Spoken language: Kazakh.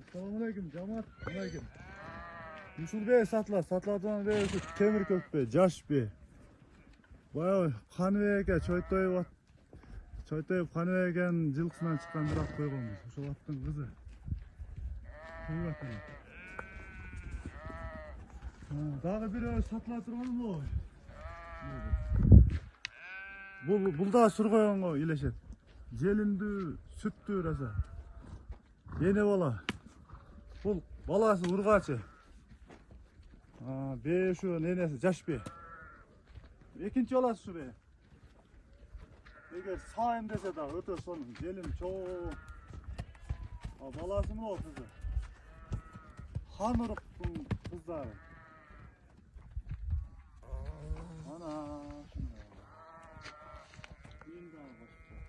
Assalamualaikum jamaat. Aleyküm. Ушул бе сатылатын бе ушу темир көкпе, жаш бе. Баягы Каныбек Чойтоев Каныбектин жылкысынан чыккан бирок койгонбуз. Ошол аттын кызы. Дагы бирөө сатыла турганбы? Бул да сургойгонго илешет. Желиндүү, сүттүү раса. Эне бала. Бул баласы ургачы. Бе ушу ненеси жаш бе. Экинчи баласы ушу бе. Эгер сайын десе да өтө сонун, желим чоң. Баласы мына кызы. Хан уруктун кыздары. Ana şunlar. Yeni daha başlıyor.